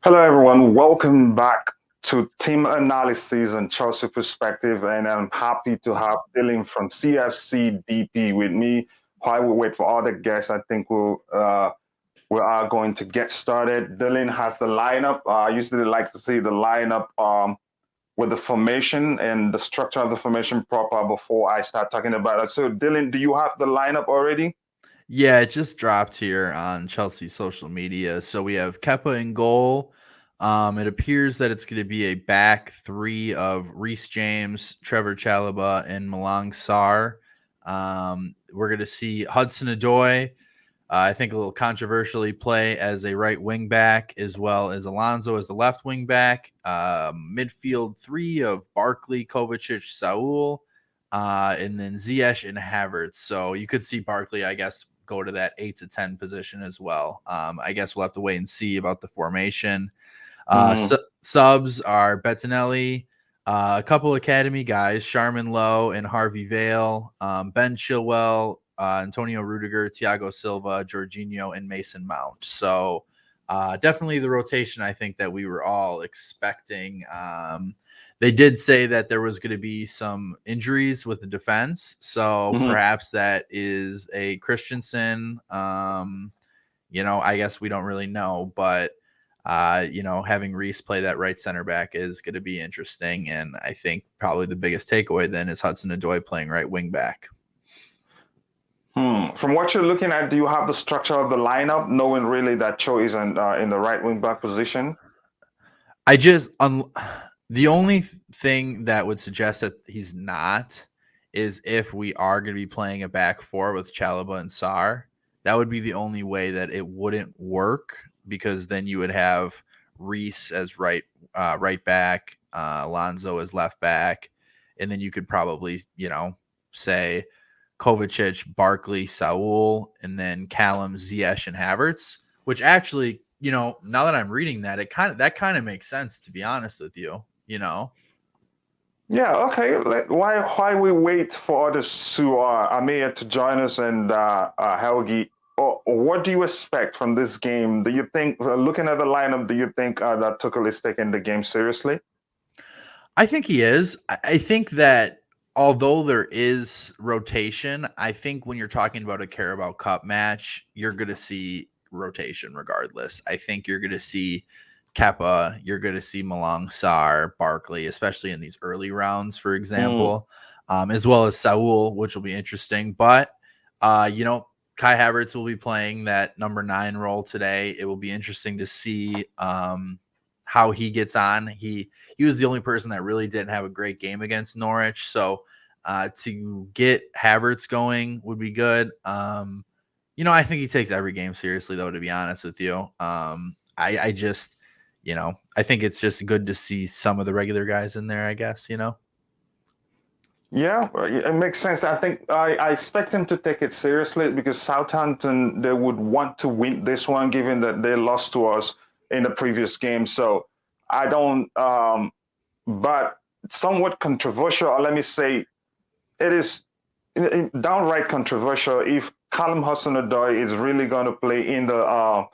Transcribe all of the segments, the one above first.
Hello, everyone. Welcome back to Team Analysis and Chelsea Perspective. And I'm happy to have Dylan from CFCDP with me. While we wait for other guests, I think we are going to get started. Dylan has the lineup. I usually like to see the lineup with the formation and the structure of the formation proper before I start talking about it. So, Dylan, do you have the lineup already? Yeah, it just dropped here on Chelsea's social media. So we have Kepa in goal. It appears that it's going to be a back three of Reece James, Trevor Chalobah, and Malang Sarr. We're going to see Hudson Odoi, I think a little controversially play as a right wing back, as well as Alonso as the left wing back. Midfield three of Barkley, Kovacic, Saul, and then Ziyech and Havertz. So you could see Barkley, I guess, go to that 8 to 10 position as well. I guess we'll have to wait and see about the formation. Mm-hmm. Subs are Bettinelli, a couple academy guys, Sharman Lowe and Harvey Vale, Ben Chilwell, Antonio Rudiger, Thiago Silva, Jorginho, and Mason Mount. So definitely the rotation I think that we were all expecting. They did say that there was going to be some injuries with the defense. So Mm-hmm. perhaps that is a Christensen. I guess we don't really know, but having Reece play that right center back is going to be interesting. And I think probably the biggest takeaway then is Hudson Odoi playing right wing back. From what you're looking at, do you have the structure of the lineup, knowing really that Cho isn't in the right wing back position? The only thing that would suggest that he's not is if we are going to be playing a back four with Chalobah and Sarr. That would be the only way that it wouldn't work, because then you would have Reece as right back, Alonso as left back, and then you could probably say Kovacic, Barkley, Saul, and then Callum, Ziyech, and Havertz. Which actually, now that I'm reading that, that kind of makes sense, to be honest with you. Yeah, okay. Why we wait for others to Ameya to join us and Helgi? Or what do you expect from this game? Do you think, looking at the lineup, do you think that Tuchel is taking the game seriously? I think he is. I think that although there is rotation, I think when you're talking about a Carabao Cup match, you're going to see rotation regardless. I think you're going to see Kepa, you're going to see Malang Sarr, Barkley, especially in these early rounds, for Mm, example, as well as Saul, which will be interesting. But, Kai Havertz will be playing that number 9 role today. It will be interesting to see how he gets on. He was the only person that really didn't have a great game against Norwich. So to get Havertz going would be good. I think he takes every game seriously, though, to be honest with you. I just, I think it's just good to see some of the regular guys in there, I guess. yeah, it makes sense. I think I expect him to take it seriously because Southampton, they would want to win this one, given that they lost to us in the previous game. So I don't, but somewhat controversial, or let me say, it is downright controversial if Callum Hudson-Odoi is really going to play in the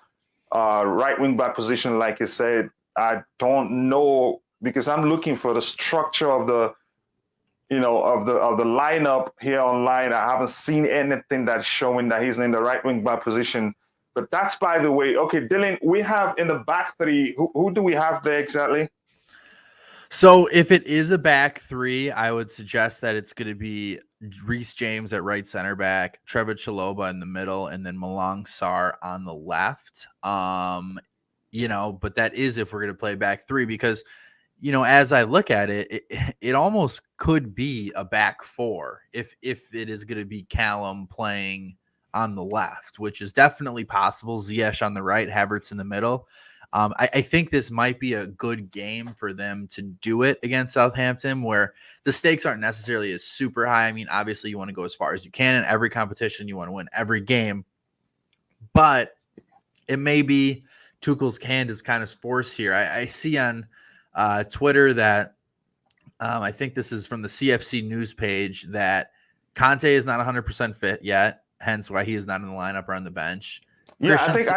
right wing back position, like you said. I don't know because I'm looking for the structure of the of the lineup here online. I haven't seen anything that's showing that he's in the right wing back position. But that's by the way. Okay, Dylan, we have in the back three. Who do we have there exactly? So if it is a back three, I would suggest that it's going to be Reece James at right center back, Trevor Chalobah in the middle, and then Malang Sarr on the left. But that is if we're going to play back three, because as I look at it, it almost could be a back four if it is going to be Callum playing on the left, which is definitely possible. Ziyech on the right, Havertz in the middle. I think this might be a good game for them to do it against Southampton, where the stakes aren't necessarily as super high. I mean, obviously, you want to go as far as you can in every competition. You want to win every game. But it may be Tuchel's hand is kind of forced here. I see on Twitter that I think this is from the CFC news page that Conte is not 100% fit yet, hence why he is not in the lineup or on the bench. Yeah, I Christian, think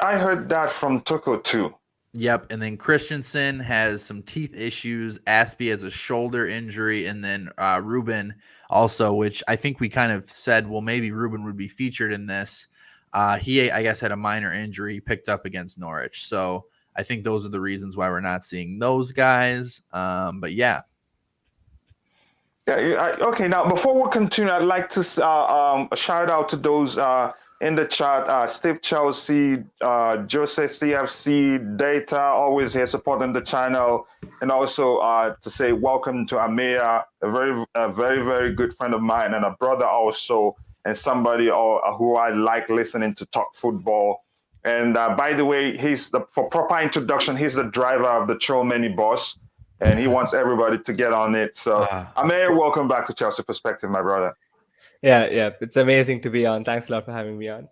I heard that from Tuchel too. Yep, and then Christensen has some teeth issues. Aspie has a shoulder injury, and then Ruben also, which I think we kind of said, well, maybe Ruben would be featured in this. He, I guess, had a minor injury picked up against Norwich. So I think those are the reasons why we're not seeing those guys. But yeah. Yeah. Okay. Now, before we continue, I'd like to shout out to those in the chat. Steve Chelsea, Joseph CFC Data, always here supporting the channel, and also to say welcome to Ameya, a very, very good friend of mine and a brother also, and somebody who I like listening to talk football. And by the way, for proper introduction, he's the driver of the Troll Mini Boss, and he wants everybody to get on it. So, Ameya, welcome back to Chelsea Perspective, my brother. Yeah. It's amazing to be on. Thanks a lot for having me on.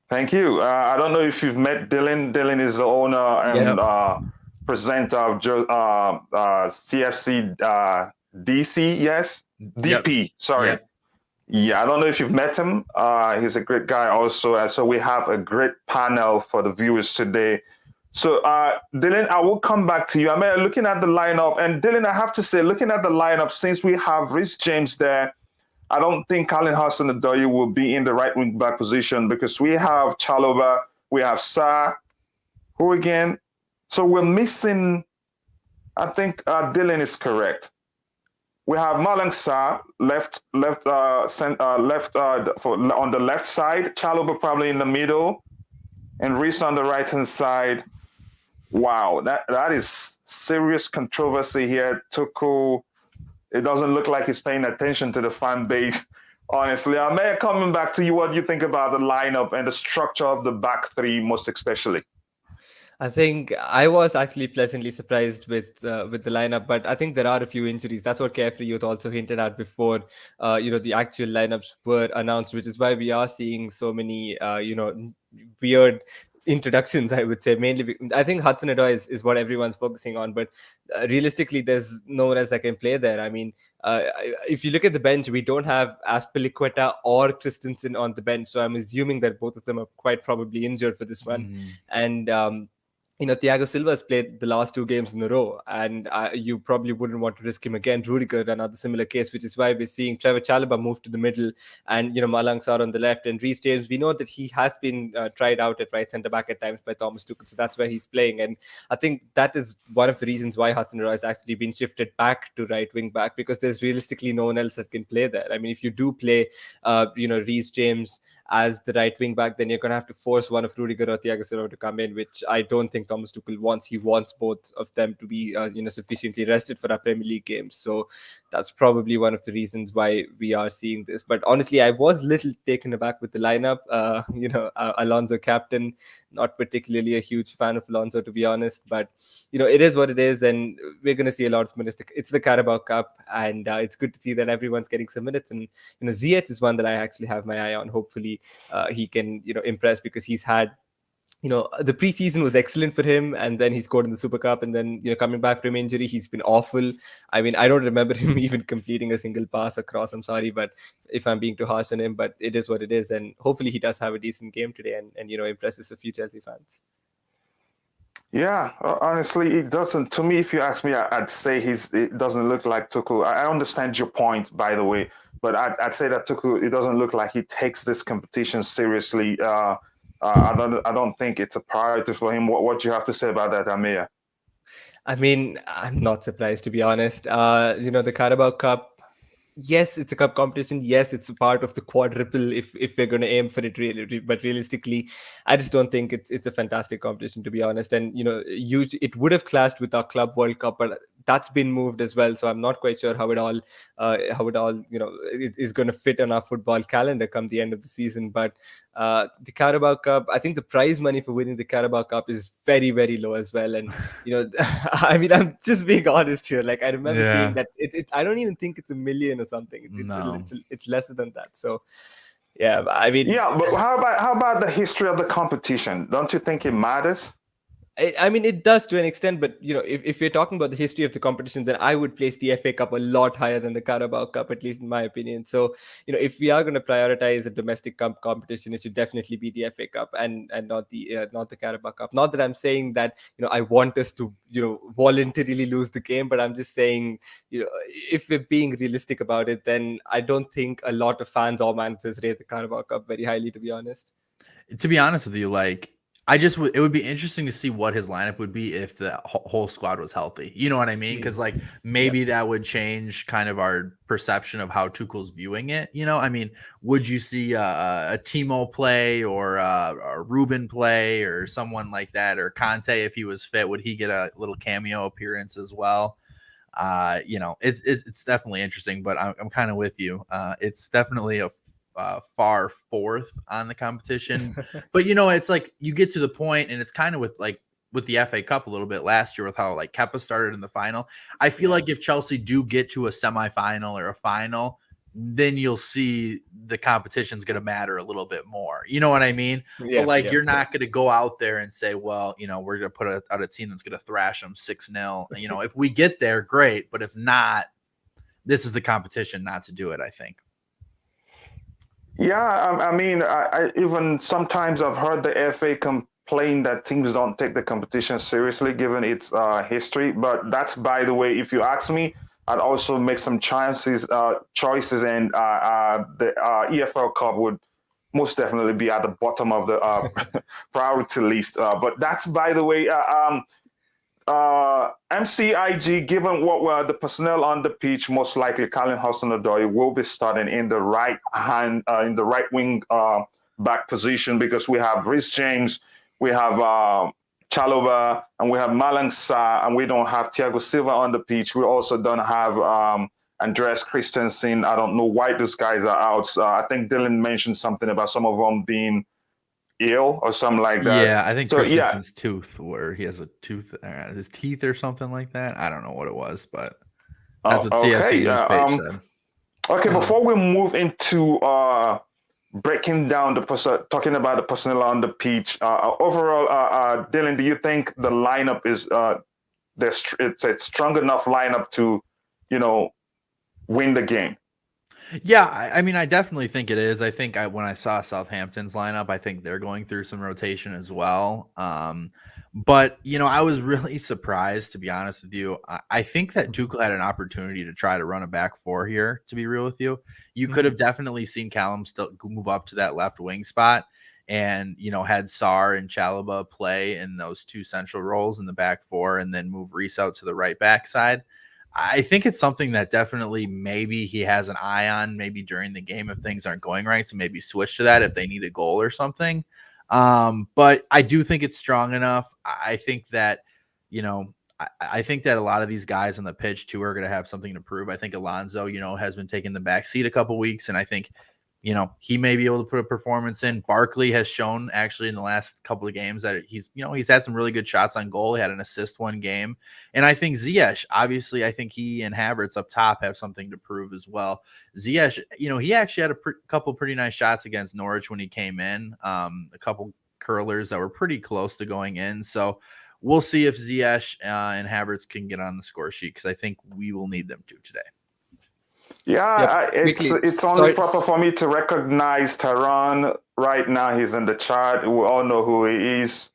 Thank you. I don't know if you've met Dylan. Dylan is the owner and presenter of CFC DC. Yes, DP. Yep. Sorry. Yep. Yeah, I don't know if you've met him. He's a great guy also. So we have a great panel for the viewers today. So, Dylan, I will come back to you. I'm looking at the lineup. And Dylan, I have to say, looking at the lineup, since we have Reece James there, I don't think Colin Hudson-Odoi will be in the right wing back position because we have Chalobah, we have Sarr, who again? So we're missing, I think Dylan is correct. We have Malang Sarr on the left side, Chalobah probably in the middle, and Reece on the right-hand side. Wow, that is serious controversy here. Tuchel, it doesn't look like he's paying attention to the fan base, honestly. Ameya, coming back to you, what do you think about the lineup and the structure of the back three, most especially? I think I was actually pleasantly surprised with the lineup, but I think there are a few injuries. That's what Carefree Youth also hinted at before. The actual lineups were announced, which is why we are seeing so many, weird introductions, I would say. Mainly, I think Hudson-Odoi is what everyone's focusing on, but realistically, there's no one else that can play there. I mean, if you look at the bench, we don't have Azpilicueta or Christensen on the bench, so I'm assuming that both of them are quite probably injured for this one. And Thiago Silva has played the last 2 games in a row, and you probably wouldn't want to risk him again. Rudiger, another similar case, which is why we're seeing Trevor Chalobah move to the middle and, Malang Sarr on the left. And Reece James, we know that he has been tried out at right centre-back at times by Thomas Tuchel, so that's where he's playing. And I think that is one of the reasons why Hudson-Odoi has actually been shifted back to right wing-back, because there's realistically no one else that can play there. I mean, if you do play, Reece James as the right wing back, then you're going to have to force one of Rudiger or Thiago Silva to come in, which I don't think Thomas Tuchel wants. He wants both of them to be sufficiently rested for our Premier League games. So that's probably one of the reasons why we are seeing this. But honestly, I was a little taken aback with the lineup. Alonso captain, not particularly a huge fan of Alonso, to be honest, but it is what it is, and we're going to see a lot of minutes. It's the Carabao Cup, and it's good to see that everyone's getting some minutes. And Ziyech is one that I actually have my eye on. Hopefully he can impress, because he's had the preseason was excellent for him, and then he scored in the Super Cup, and then coming back from injury, he's been awful. I mean, I don't remember him even completing a single pass across. I'm sorry, but if I'm being too harsh on him, but it is what it is, and hopefully he does have a decent game today and impresses a few Chelsea fans. Yeah, honestly, it doesn't. To me, if you ask me, I'd say it doesn't look like Tuchel. I understand your point, by the way, but I'd say that Tuchel, it doesn't look like he takes this competition seriously. I don't think it's a priority for him. What do you have to say about that, Ameya? I mean, I'm not surprised, to be honest. The Carabao Cup, yes, it's a cup competition. Yes, it's a part of the quadruple if we're going to aim for it, really. But realistically, I just don't think it's a fantastic competition, to be honest. And it would have clashed with our Club World Cup, but that's been moved as well. So I'm not quite sure how it all is going to fit on our football calendar come the end of the season. But the Carabao Cup, I think the prize money for winning the Carabao Cup is very, very low as well. And I mean, I'm just being honest here. Like, I remember seeing that I don't even think it's $1 million or something. It's lesser than that. So but how about the history of the competition? Don't you think it matters? I mean, it does to an extent, but if we're talking about the history of the competition, then I would place the FA Cup a lot higher than the Carabao Cup, at least in my opinion. So, if we are going to prioritize a domestic competition, it should definitely be the FA Cup and not the Carabao Cup. Not that I'm saying that I want us to voluntarily lose the game, but I'm just saying if we're being realistic about it, then I don't think a lot of fans or managers rate the Carabao Cup very highly, to be honest. To be honest with you, like it would be interesting to see what his lineup would be if the whole squad was healthy. You know what I mean? Because like maybe that would change kind of our perception of how Tuchel's viewing it. I mean, would you see a Timo play or a Ruben play or someone like that, or Conte if he was fit? Would he get a little cameo appearance as well? It's definitely interesting, but I'm kind of with you. It's definitely a far fourth on the competition, but it's like you get to the point, and it's kind of with the FA Cup a little bit last year with how like Kepa started in the final. I feel like if Chelsea do get to a semifinal or a final, then you'll see the competition's going to matter a little bit more. You know what I mean? But you're not going to go out there and say, well, we're going to put out a team that's going to thrash them 6-0. If we get there, great. But if not, this is the competition not to do it, I think. Yeah, I mean, I even sometimes I've heard the FA complain that teams don't take the competition seriously given its history. But that's, by the way, if you ask me, I'd also make some choices, and the EFL Cup would most definitely be at the bottom of the priority list. But that's, by the way, MCIG, given what were the personnel on the pitch, most likely Callum Hudson-Odoi will be starting in the right wing back position, because we have Reece James, we have Chalobah, and we have Malang Sarr, and we don't have Thiago Silva on the pitch. We also don't have Andreas Christensen. I don't know why those guys are out. I think Dylan mentioned something about some of them being ill or something like that. Yeah, I think Christensen's tooth, where he has a tooth, his teeth or something like that. I don't know what it was, but that's what CFC News page said. Okay, before we move into breaking down talking about the personnel on the pitch, overall, Dylan, do you think the lineup is it's a strong enough lineup to, win the game? Yeah, I mean, I definitely think it is. I think when I saw Southampton's lineup, I think they're going through some rotation as well. But, I was really surprised, to be honest with you. I think that Tuchel had an opportunity to try to run a back four here, to be real with you. You could have definitely seen Callum still move up to that left wing spot and, had Sarr and Chalobah play in those two central roles in the back four, and then move Reece out to the right back side. I think it's something that definitely maybe he has an eye on, maybe during the game if things aren't going right, to maybe switch to that if they need a goal or something. But I do think it's strong enough. I think that, I think that a lot of these guys on the pitch too are going to have something to prove. I think Alonso, has been taking the back seat a couple weeks, and I think, he may be able to put a performance in. Barkley has shown actually in the last couple of games that he's had some really good shots on goal. He had an assist one game. And I think Ziyech, obviously, I think he and Havertz up top have something to prove as well. Ziyech, he actually had a couple pretty nice shots against Norwich when he came in, a couple curlers that were pretty close to going in. So we'll see if Ziyech and Havertz can get on the score sheet, because I think we will need them to today. Yeah, it's only proper for me to recognize Tyrone right now. He's in the chart. We all know who he is.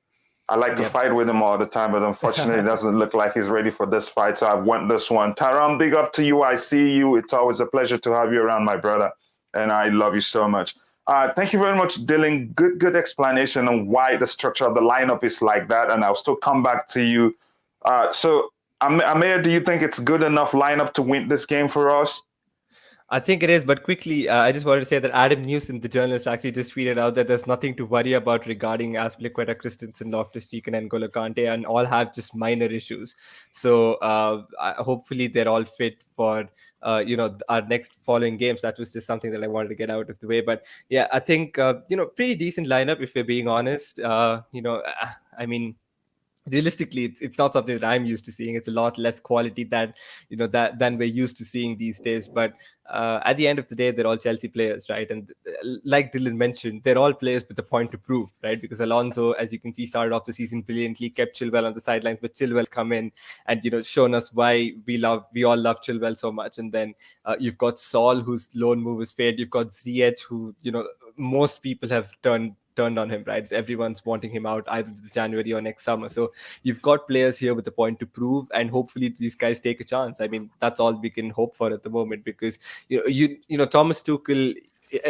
I like to fight with him all the time, but unfortunately, it doesn't look like he's ready for this fight. So I've won this one. Tyrone, big up to you. I see you. It's always a pleasure to have you around, my brother, and I love you so much. Thank you very much, Dylan. Good explanation on why the structure of the lineup is like that, and I'll still come back to you. So, Ameya, do you think it's good enough lineup to win this game for us? I think it is, but quickly, I just wanted to say that Adam Newson, the journalist, actually just tweeted out that there's nothing to worry about regarding Azpilicueta, Christensen, Loftus-Cheek, and N'Golo Kante, and all have just minor issues. So hopefully they're all fit for our next following games. That was just something that I wanted to get out of the way. But yeah, I think pretty decent lineup if we're being honest. I mean, realistically, it's not something that I'm used to seeing. It's a lot less quality than than we're used to seeing these days. But at the end of the day, they're all Chelsea players, right? And like Dylan mentioned, they're all players with a point to prove, right? Because Alonso, as you can see, started off the season brilliantly, kept Chilwell on the sidelines, but Chilwell's come in and shown us why we all love Chilwell so much. And then you've got Saul, whose loan move has failed. You've got Ziyech, who most people have turned on him, right? Everyone's wanting him out either January or next summer. So you've got players here with a point to prove, and hopefully these guys take a chance. I mean, that's all we can hope for at the moment, because Thomas Tuchel,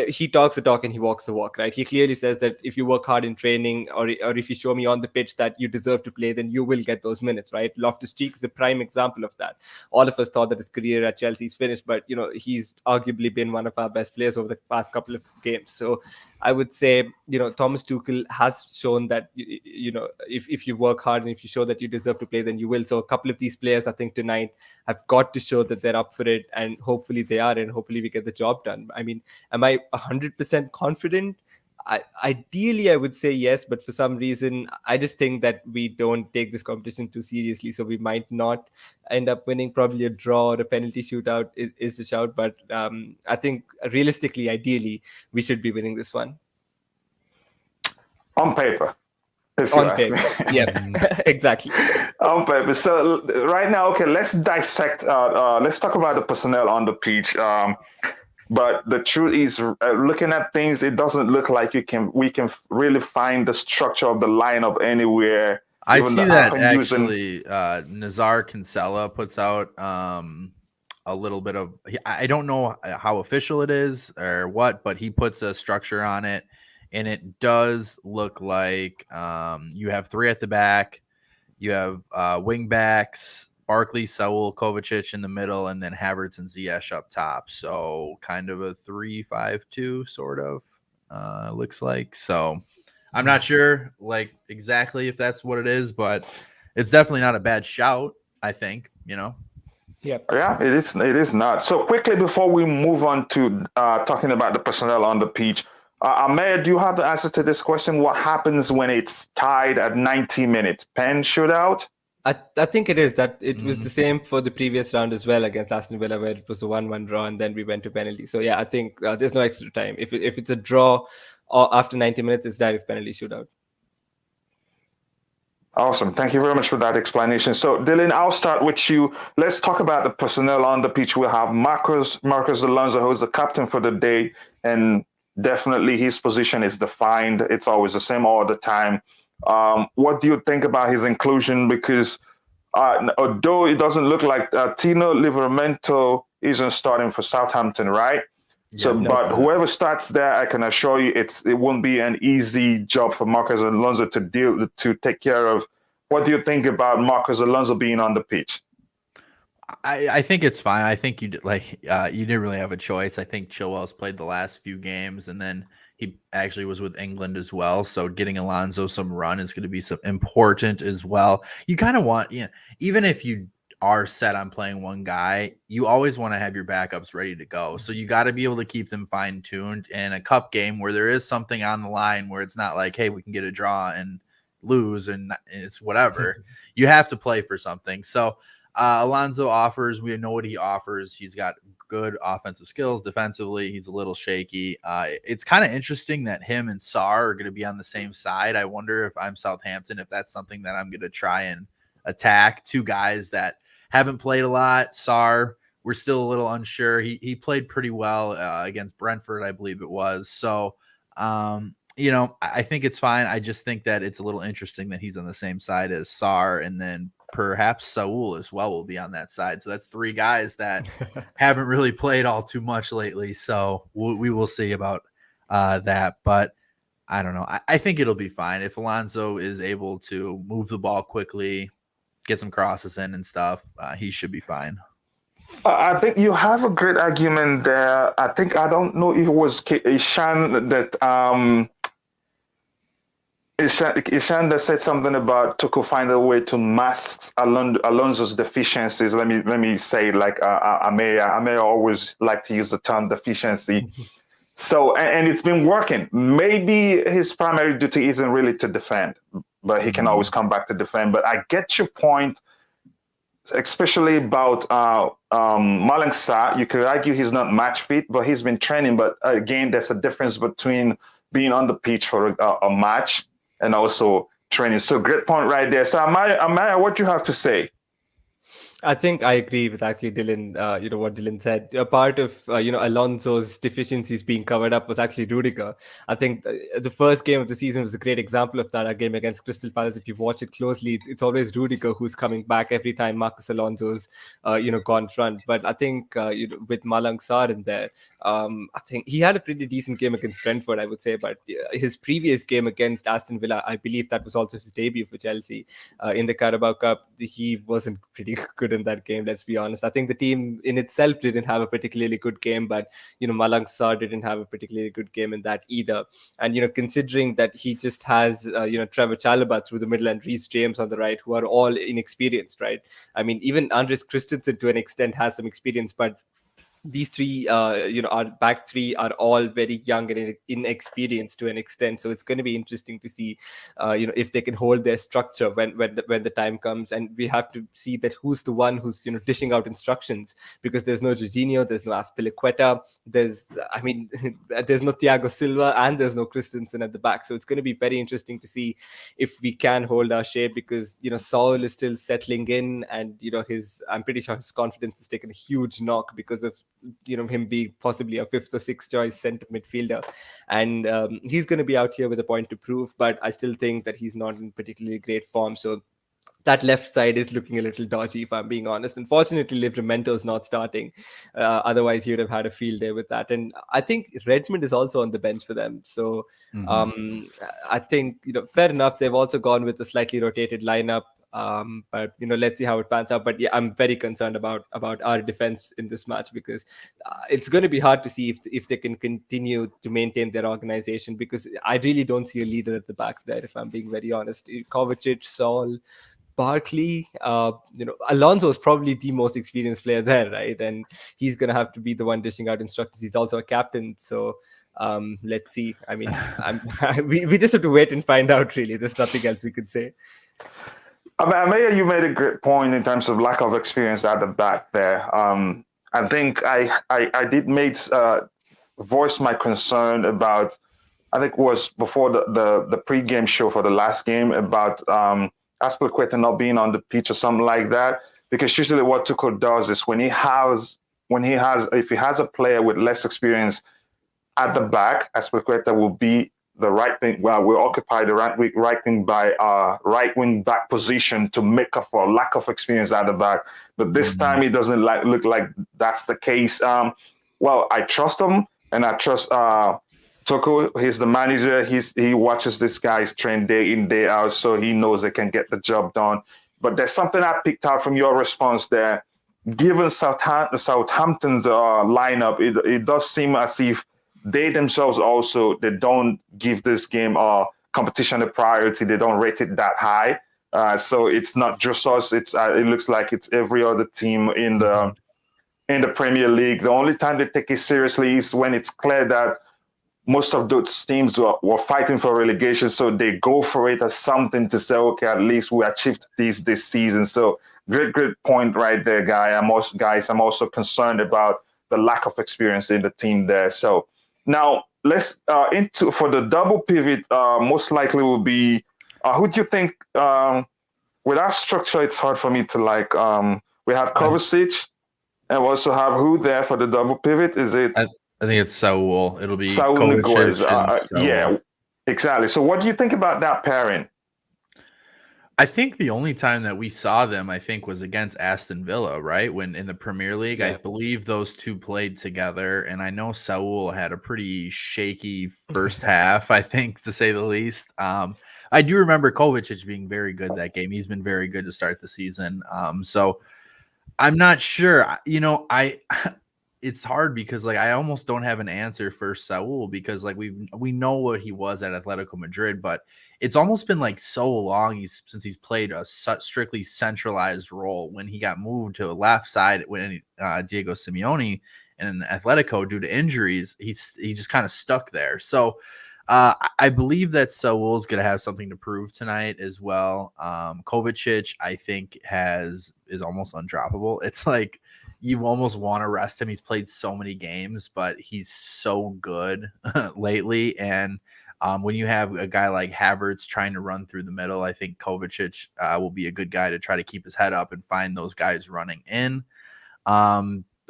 he talks the talk and he walks the walk, right? He clearly says that if you work hard in training, or if you show me on the pitch that you deserve to play, then you will get those minutes, right? Loftus-Cheek is a prime example of that. All of us thought that his career at Chelsea is finished, but he's arguably been one of our best players over the past couple of games. So I would say, Thomas Tuchel has shown that, if you work hard and if you show that you deserve to play, then you will. So a couple of these players, I think tonight, have got to show that they're up for it, and hopefully they are, and hopefully we get the job done. I mean, am I 100% confident? Ideally, I would say yes, but for some reason, I just think that we don't take this competition too seriously, so we might not end up winning. Probably a draw or a penalty shootout is the shout, but I think realistically, ideally, we should be winning this one. On paper. On paper, yeah, exactly. On paper. So right now, okay, let's dissect. Let's talk about the personnel on the pitch. But the truth is, looking at things, it doesn't look like we can really find the structure of the lineup anywhere. I see that actually Nazar Kinsella puts out a little bit of, I don't know how official it is or what, but he puts a structure on it, and it does look like you have three at the back, you have wing backs, Barkley, Saul, Kovacic in the middle, and then Havertz and Ziyech up top. So kind of a 3-5-2 sort of looks like. So I'm not sure like exactly if that's what it is, but it's definitely not a bad shout, I think, Yeah, it is not. So quickly before we move on to talking about the personnel on the pitch, Ameya, do you have the answer to this question? What happens when it's tied at 90 minutes? Pen shootout? I think it is that it was the same for the previous round as well against Aston Villa, where it was a 1-1 draw and then we went to penalty. So yeah, I think there's no extra time. If it's a draw or after 90 minutes, it's direct penalty shootout. Awesome. Thank you very much for that explanation. So Dylan, I'll start with you. Let's talk about the personnel on the pitch. We'll have Marcos Alonso, who's the captain for the day, and definitely his position is defined. It's always the same all the time. What do you think about his inclusion? Because although it doesn't look like Tino Livramento isn't starting for Southampton, right? Yes, so, but whoever starts there, I can assure you, it won't be an easy job for Marcos Alonso to take care of. What do you think about Marcos Alonso being on the pitch? I think it's fine. I think you didn't really have a choice. I think Chilwell's played the last few games, and then he actually was with England as well. So getting Alonso some run is going to be some important as well. You kind of want, even if you are set on playing one guy, you always want to have your backups ready to go. So you got to be able to keep them fine-tuned in a cup game where there is something on the line, where it's not like, hey, we can get a draw and lose and it's whatever. You have to play for something. So Alonso offers, we know what he offers. He's got good offensive skills. Defensively, he's a little shaky. It's kind of interesting that him and Sarr are going to be on the same side. I wonder if I'm Southampton, if that's something that I'm going to try and attack. Two guys that haven't played a lot. Sarr, we're still a little unsure. He played pretty well against Brentford, I believe it was. So, I think it's fine. I just think that it's a little interesting that he's on the same side as Sarr, and then perhaps Saul as well will be on that side. So that's three guys that haven't really played all too much lately. So we will see about that. But I don't know. I think it'll be fine. If Alonso is able to move the ball quickly, get some crosses in and stuff, he should be fine. I think you have a great argument there. I don't know if it was Ishan that Ishan that said something about Tuchel find a way to mask Alonso's deficiencies. Let me say, like Ameya always like to use the term deficiency. So and it's been working. Maybe his primary duty isn't really to defend, but he can always come back to defend. But I get your point, especially about Malang Sarr. You could argue he's not match fit, but he's been training. But again, there's a difference between being on the pitch for a match and also training. So great point right there. So Ameya, what do you have to say? I think I agree with actually Dylan, what Dylan said. A part of, Alonso's deficiencies being covered up was actually Rudiger. I think the first game of the season was a great example of that, a game against Crystal Palace. If you watch it closely, it's always Rudiger who's coming back every time Marcus Alonso's, gone front. But I think, with Malang Sarr in there, I think he had a pretty decent game against Brentford, I would say. But his previous game against Aston Villa, I believe that was also his debut for Chelsea in the Carabao Cup. He wasn't pretty good in that game, let's be honest. I think the team in itself didn't have a particularly good game, but Malang Sarr didn't have a particularly good game in that either. And considering that he just has Trevor Chalobah through the middle and Reece James on the right, who are all inexperienced, right? I mean, even Andres Christensen to an extent has some experience, but these three, our back three are all very young and inexperienced to an extent. So it's going to be interesting to see, if they can hold their structure when the time comes. And we have to see that who's the one who's dishing out instructions, because there's no Jorginho, there's no Azpilicueta, there's no Thiago Silva, and there's no Christensen at the back. So it's going to be very interesting to see if we can hold our shape, because Saul is still settling in, and I'm pretty sure his confidence has taken a huge knock because of him being possibly a 5th or 6th choice centre midfielder, and he's going to be out here with a point to prove, but I still think that he's not in particularly great form. So that left side is looking a little dodgy, if I'm being honest. Unfortunately, Livramento's not starting. Otherwise, you'd have had a field day with that. And I think Redmond is also on the bench for them. So I think, fair enough. They've also gone with a slightly rotated lineup. But let's see how it pans out. But yeah, I'm very concerned about our defense in this match, because it's going to be hard to see if they can continue to maintain their organization, because I really don't see a leader at the back there, if I'm being very honest. Kovacic, Saul, Barkley, Alonso is probably the most experienced player there, right? And he's going to have to be the one dishing out instructions. He's also a captain, so let's see. I mean, we just have to wait and find out, really. There's nothing else we could say. Ameya, you made a great point in terms of lack of experience at the back there. I think I did voice my concern about, I think it was before the pre-game show for the last game, about Azpilicueta not being on the pitch or something like that. Because usually what Tuchel does is if he has a player with less experience at the back, Azpilicueta will be the right wing. Well, we'll occupy the right wing by right wing back position to make up for lack of experience at the back. But this time it doesn't look like that's the case. Well, I trust him, and I trust Tuchel. He's the manager. He watches these guys train day in, day out, so he knows they can get the job done. But there's something I picked out from your response there. Given Southampton's lineup, it does seem as if they themselves also, they don't give this game competition a priority. They don't rate it that high. So it's not just us. It looks like it's every other team in the Premier League. The only time they take it seriously is when it's clear that most of those teams were fighting for relegation. So they go for it as something to say, okay, at least we achieved this season. So great point right there, I'm also concerned about the lack of experience in the team there. So now let's for the double pivot. Most likely will be who do you think? With our structure, it's hard for me to like. We have Kovacic, and we also have who there for the double pivot? Is it? I think it's Saul. It'll be Saul Kovacic. Yeah, exactly. So what do you think about that pairing? I think the only time that we saw them, I think, was against Aston Villa, right? When in the Premier League, I believe those two played together. And I know Saul had a pretty shaky first half, I think, to say the least. I do remember Kovacic being very good that game. He's been very good to start the season. So I'm not sure. It's hard because I almost don't have an answer for Saul, because we know what he was at Atletico Madrid, but it's almost been so long since he's played a strictly centralized role. When he got moved to the left side when Diego Simeone and Atletico due to injuries, he just kind of stuck there. So I believe that Saul's going to have something to prove tonight as well. Kovacic, I think, is almost undroppable. It's like you almost want to rest him. He's played so many games, but he's so good lately. And when you have a guy like Havertz trying to run through the middle, I think Kovacic will be a good guy to try to keep his head up and find those guys running in.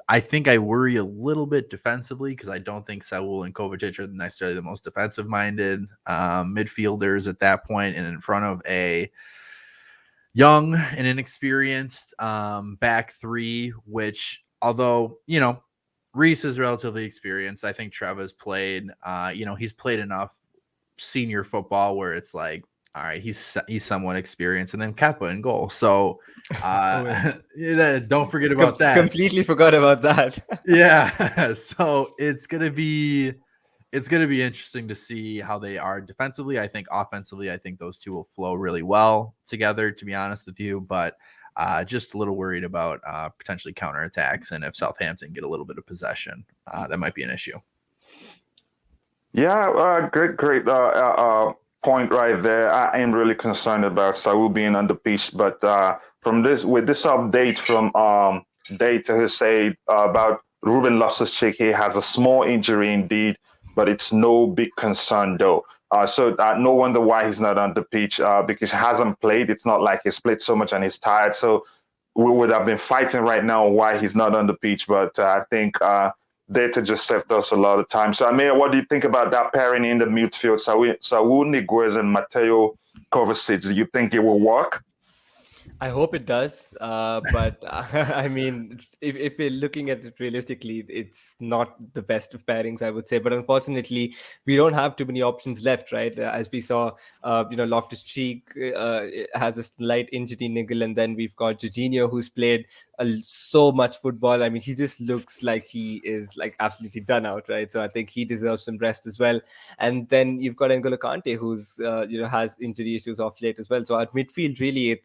I think I worry a little bit defensively because I don't think Saul and Kovacic are necessarily the most defensive-minded midfielders at that point, and in front of a young and inexperienced back three, which, although, Reece is relatively experienced, I think Trevor's played, he's played enough senior football where it's like, all right, he's somewhat experienced, and then Kepa in goal. So don't forget about that. Completely forgot about that. Yeah. So it's gonna be interesting to see how they are defensively. I think offensively, I think those two will flow really well together, to be honest with you. But just a little worried about potentially counterattacks, and if Southampton get a little bit of possession, that might be an issue. Yeah, great point right there. I am really concerned about Saul being on the pitch, but with this update from Data, who said about Ruben Loftus-Cheek, he has a small injury indeed, but it's no big concern though. So no wonder why he's not on the pitch because he hasn't played. It's not like he's played so much and he's tired. So we would have been fighting right now why he's not on the pitch, but I think Data just saved us a lot of time. So, Ameya, what do you think about that pairing in the midfield? Saul Niguez and Mateo Kovacic, do you think it will work? I hope it does, but I mean, if we're looking at it realistically, it's not the best of pairings, I would say. But unfortunately, we don't have too many options left, right? As we saw, Loftus-Cheek has a slight injury niggle, and then we've got Jorginho, who's played so much football. I mean, he just looks like he is like absolutely done out, right? So I think he deserves some rest as well. And then you've got N'Golo Kante, who's has injury issues off late as well. So at midfield, really,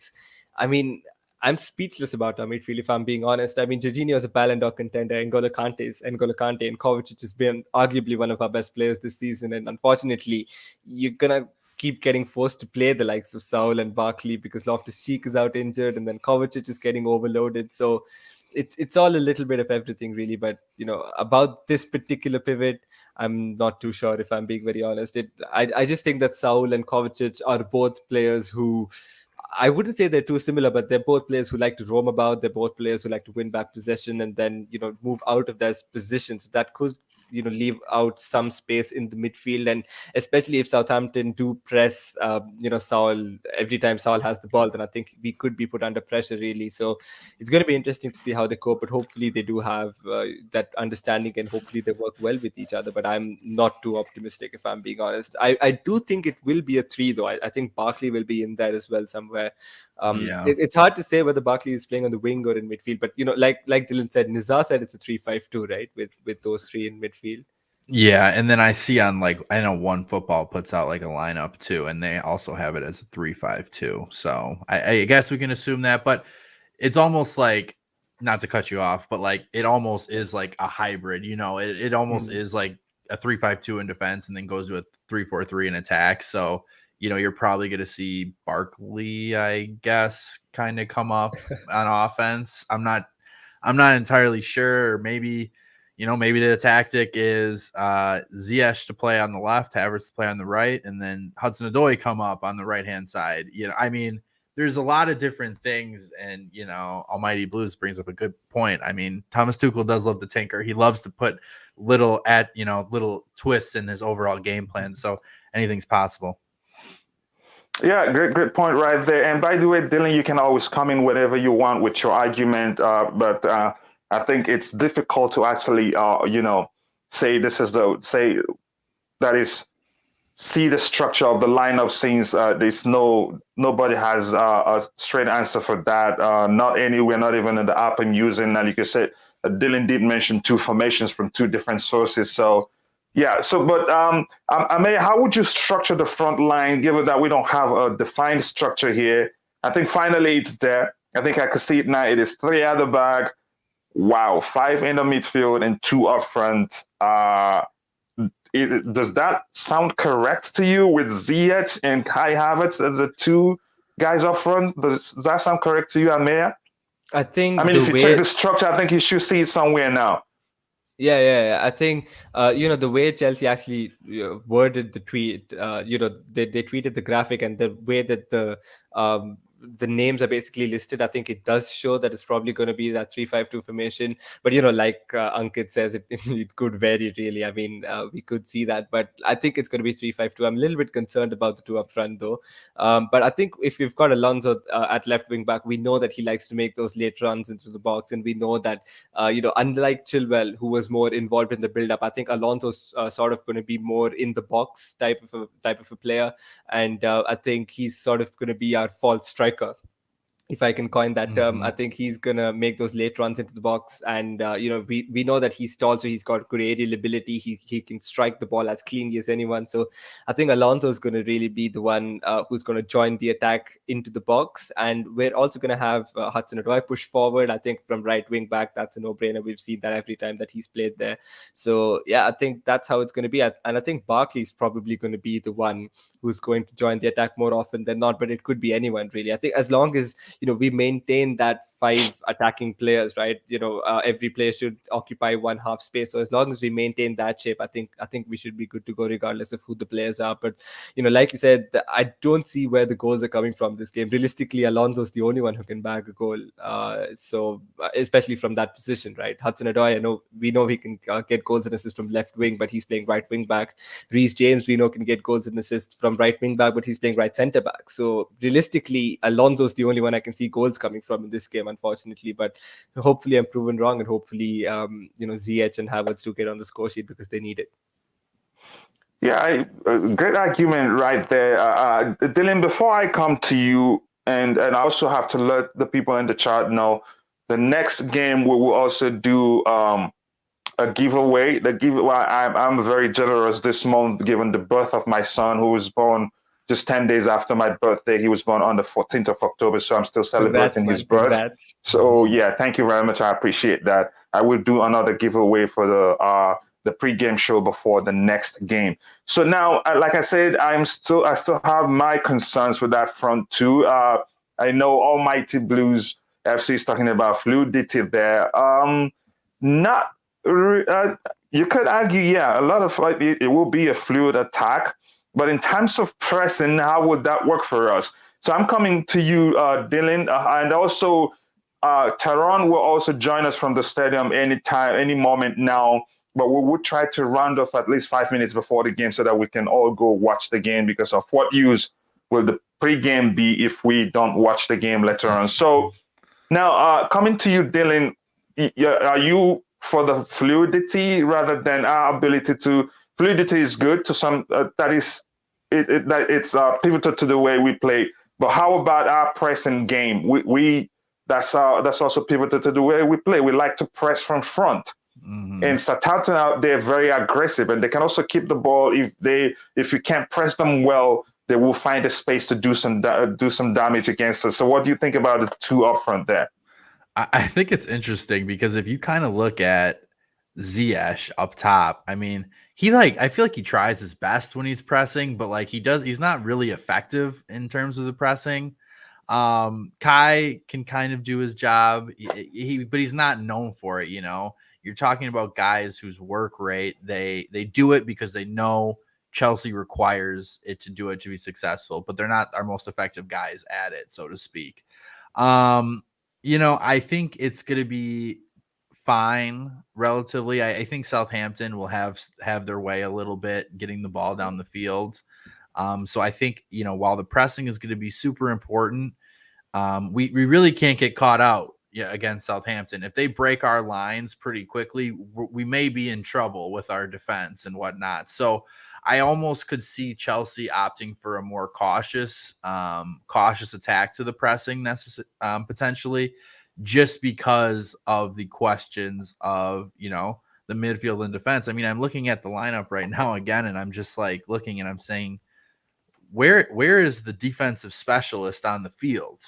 I'm speechless about our midfield, if I'm being honest. I mean, Jorginho is a Ballon d'Or contender. N'Golo Kante, and Kovacic has been arguably one of our best players this season. And unfortunately, you're going to keep getting forced to play the likes of Saul and Barkley because Loftus-Cheek is out injured, and then Kovacic is getting overloaded. So it's all a little bit of everything, really. But, about this particular pivot, I'm not too sure, if I'm being very honest. I just think that Saul and Kovacic are both players who, I wouldn't say they're too similar, but they're both players who like to roam about. They're both players who like to win back possession and then, move out of their positions. That could, leave out some space in the midfield. And especially if Southampton do press, Saul, every time Saul has the ball, then I think we could be put under pressure, really. So it's going to be interesting to see how they cope, but hopefully they do have that understanding and hopefully they work well with each other. But I'm not too optimistic, if I'm being honest. I do think it will be a 3, though. I think Barkley will be in there as well somewhere. It's hard to say whether Barkley is playing on the wing or in midfield, but like Dylan said, Nizar said it's a 3-5-2, right? With those 3 in midfield. Yeah, and then I see on I know One Football puts out like a lineup too, and they also have it as a 3-5-2. So I guess we can assume that, but it's almost like, not to cut you off, but like it almost is like a hybrid. It almost is like a 3-5-2 in defense and then goes to a 3-4-3 in attack. So you're probably going to see Barkley, I guess, kind of come up on offense. I'm not entirely sure. Maybe the tactic is Ziyech to play on the left, Havertz to play on the right, and then Hudson-Odoi come up on the right-hand side. I mean, there's a lot of different things, and Almighty Blues brings up a good point. I mean, Thomas Tuchel does love to tinker. He loves to put little twists in his overall game plan. So anything's possible. Yeah, great point right there. And by the way, Dylan, you can always come in whenever you want with your argument, but I think it's difficult to actually, say see the structure of the lineup since nobody has a straight answer for that. Not anywhere, not even in the app I'm using. And like you said, Dylan did mention 2 formations from 2 different sources. So. Yeah. So, but Ameya, how would you structure the front line, given that we don't have a defined structure here? I think finally it's there. I think I could see it now. It is 3 at the back. Wow, 5 in the midfield and 2 up front. does that sound correct to you with Ziyech and Kai Havertz as the two guys up front? Does that sound correct to you, Ameya? I think I mean, the if you check way the structure, I think you should see it somewhere now. Yeah. I think the way Chelsea actually worded the tweet, they tweeted the graphic, and the way that the names are basically listed, I think it does show that it's probably going to be that 3-5-2 formation. But like Ankit says, it could vary really. I mean, we could see that, but I think it's going to be 3-5-2. I'm a little bit concerned about the two up front though. But I think if we've got Alonso at left wing back, we know that he likes to make those late runs into the box, and we know that unlike Chilwell, who was more involved in the build-up, I think Alonso's sort of going to be more in the box type of a player, and I think he's sort of going to be our false striker, if I can coin that term. I think he's gonna make those late runs into the box, and we know that he's got great aerial ability. He can strike the ball as cleanly as anyone. So I think Alonso is gonna really be the one who's gonna join the attack into the box, and we're also gonna have Hudson-Odoi push forward. I think from right wing back, that's a no-brainer. We've seen that every time that he's played there. So yeah, I think that's how it's gonna be, and I think Barkley's probably gonna be the one who's going to join the attack more often than not. But it could be anyone really. I think as long as we maintain that 5 attacking players, right? Every player should occupy one half space. So as long as we maintain that shape, I think we should be good to go regardless of who the players are. But like you said, I don't see where the goals are coming from this game. Realistically, Alonso's the only one who can bag a goal. So especially from that position, right? Hudson-Odoi, we know he can get goals and assists from left wing, but he's playing right wing back. Reece James, we know, can get goals and assists from right wing back, but he's playing right centre back. So realistically, Alonso's the only one I can see goals coming from in this game, unfortunately. But hopefully I'm proven wrong, and hopefully Ziyech and Havertz do get on the score sheet because they need it. Yeah, great argument right there. Dylan, before I come to you, and I also have to let the people in the chat know, the next game we will also do a giveaway. I'm very generous this month, given the birth of my son, who was born just 10 days after my birthday. He was born on the 14th of October, so I'm still celebrating his birth. Congrats. So yeah, thank you very much. I appreciate that. I will do another giveaway for the pre-game show before the next game. So now, like I said, I still have my concerns with that front two. I know Almighty Blues FC is talking about fluidity there. You could argue, yeah, a lot of it will be a fluid attack, but in terms of pressing, how would that work for us? So I'm coming to you, Dylan, and also Taron will also join us from the stadium anytime, any moment now. But we would try to round off at least 5 minutes before the game so that we can all go watch the game, because of what use will the pre-game be if we don't watch the game later on? So now coming to you, Dylan, are you for the fluidity rather than our ability to? Fluidity is good to some. It's pivotal to the way we play. But how about our pressing game? That's also pivotal to the way we play. We like to press from front. Mm-hmm. And Southampton out there very aggressive, and they can also keep the ball. If you can't press them well, they will find a space to do some damage against us. So what do you think about the two up front there? I think it's interesting because if you kind of look at Ziyech up top, I mean, I feel like he tries his best when he's pressing, but he's not really effective in terms of the pressing. Kai can kind of do his job, but he's not known for it. You're talking about guys whose work rate, they do it because they know Chelsea requires it to do it to be successful, but they're not our most effective guys at it, so to speak. I think it's going to be fine relatively. I think Southampton will have their way a little bit getting the ball down the field. So I think, while the pressing is going to be super important, we really can't get caught out against Southampton. If they break our lines pretty quickly, we may be in trouble with our defense and whatnot. So I almost could see Chelsea opting for a more cautious attack to the pressing potentially, just because of the questions of, the midfield and defense. I mean, I'm looking at the lineup right now again, and I'm just looking and I'm saying, where is the defensive specialist on the field?